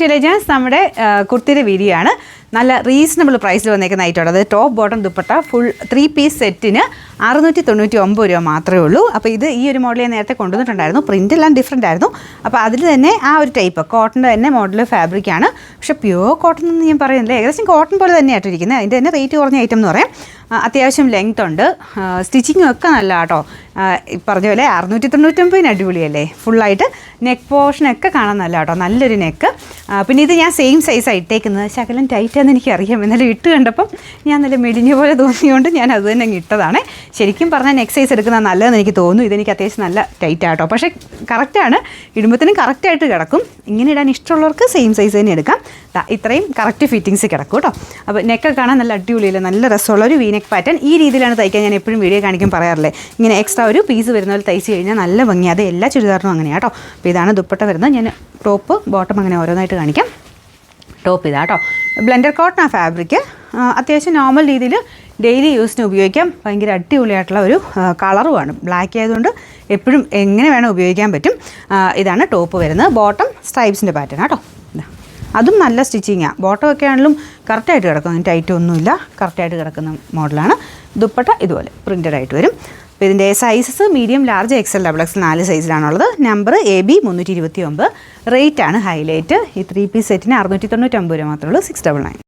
To legends. നമ്മുടെ കുർത്തിയുടെ video ആണ്. നല്ല റീസണബിൾ പ്രൈസിൽ വന്നേക്കുന്ന ഐറ്റമാണ്. അത് top bottom dupatta full 3 piece സെറ്റിന് 699 രൂപ മാത്രമേ ഉള്ളൂ. അപ്പോൾ ഇത് ഈ ഒരു മോഡൽ ഞാൻ നേരത്തെ കൊണ്ടുവന്നിട്ടുണ്ടായിരുന്നു. പ്രിൻ്റ് എല്ലാം ഡിഫറെൻ്റ് ആയിരുന്നു. അപ്പോൾ അതിൽ തന്നെ ആ ഒരു ടൈപ്പ് കോട്ടൻ്റെ തന്നെ മോഡൽ ഫാബ്രിക്കാണ്. പക്ഷേ പ്യുവർ കോട്ടൺ എന്ന് ഞാൻ പറയുന്നില്ല, ഏകദേശം കോട്ടൺ പോലെ തന്നെയായിട്ട് ഇരിക്കുന്നത്. അതിൻ്റെ തന്നെ റേറ്റ് കുറഞ്ഞ ഐറ്റം എന്ന് പറയാം. അത്യാവശ്യം ലെങ്ത് ഉണ്ട്, സ്റ്റിച്ചിങ്ങും ഒക്കെ നല്ല കേട്ടോ. പറഞ്ഞ പോലെ 699 അടിപൊളിയല്ലേ. ഫുള്ളായിട്ട് നെക്ക് പോർഷനൊക്കെ കാണാൻ നല്ല കേട്ടോ, നല്ലൊരു നെക്ക്. പിന്നെ ഇത് ഞാൻ സെയിം സൈസാണ് ഇട്ടേക്കുന്നത്. ശകലം ടൈറ്റാന്ന് എനിക്കറിയാം, എന്നാലും ഇട്ട് കണ്ടപ്പം ഞാൻ നല്ല മെലിഞ്ഞ പോലെ തോന്നിയുകൊണ്ട് ഞാൻ അത് തന്നെ ഇട്ടതാണ്. ശരിക്കും പറഞ്ഞാൽ നെക്ക് സൈസ് എടുക്കുന്നത് നല്ലതെന്ന് എനിക്ക് തോന്നുന്നു. ഇതെനിക്ക് അത്യാവശ്യം നല്ല ടൈറ്റ് ആട്ടോ, പക്ഷേ കറക്റ്റാണ്, ഇടുമ്പത്തിനും കറക്റ്റായിട്ട് കിടക്കും. ഇങ്ങനെ ഇടാൻ ഇഷ്ടമുള്ളവർക്ക് സെയിം സൈസ് തന്നെ എടുക്കാം. ഇത്രയും കറക്റ്റ് ഫിറ്റിങ്സ് കിടക്കും കേട്ടോ. അപ്പോൾ നെക്കൊക്കെ കാണാൻ നല്ല അടിപൊളിയില്ല, നല്ല രസമുള്ള ഒരു വീനെക്ക് പാറ്റേൺ. ഈ രീതിയിലാണ് തയ്ക്കാൻ ഞാൻ എപ്പോഴും വീഡിയോ കാണിക്കും പറയാറില്ലേ. ഇങ്ങനെ എക്സ്ട്രാ ഒരു പീസ് വരുന്ന പോലെ തയ്ച്ച് കഴിഞ്ഞാൽ നല്ല ഭംഗി. അത് എല്ലാ ചുരിദാറിനും അങ്ങനെയാണ് കേട്ടോ. അപ്പോൾ ഇതാണ് ദുപ്പട്ട വരുന്നത്. ഞാൻ ടോപ്പ് ബോട്ടം അങ്ങനെ ഓരോന്നായിട്ട് കാണിക്കാം. ടോപ്പ് ഇതാ കേട്ടോ, ബ്ലെൻഡർ കോട്ടൺ ആ ഫാബ്രിക്ക്. അത്യാവശ്യം നോർമൽ രീതിയിൽ ഡെയിലി യൂസിന് ഉപയോഗിക്കാം. ഭയങ്കര അടിപൊളിയായിട്ടുള്ള ഒരു കളറുമാണ്. ബ്ലാക്ക് ആയതുകൊണ്ട് എപ്പോഴും എങ്ങനെ വേണം ഉപയോഗിക്കാൻ പറ്റും. ഇതാണ് ടോപ്പ് വരുന്നത്. ബോട്ടം സ്ട്രൈപ്സിൻ്റെ പാറ്റേൺ കേട്ടോ. അതും നല്ല സ്റ്റിച്ചിങ്ങാണ്. ബോട്ടം ഒക്കെ ആണെങ്കിലും കറക്റ്റായിട്ട് കിടക്കും, ടൈറ്റ് ഒന്നുമില്ല, കറക്റ്റായിട്ട് കിടക്കുന്ന മോഡലാണ്. ദുപ്പട്ട ഇതുപോലെ പ്രിൻറ്റഡ് ആയിട്ട് വരും. അപ്പോൾ ഇതിൻ്റെ sizes medium, large, XL, double XL 4 സൈസിലാണുള്ളത്. Number AB 329. റേറ്റാണ് ഹൈലൈറ്റ്. ഈ 3 പീസ് സെറ്റിന് 699 രൂപ മാത്രമേ ഉള്ളൂ. 699.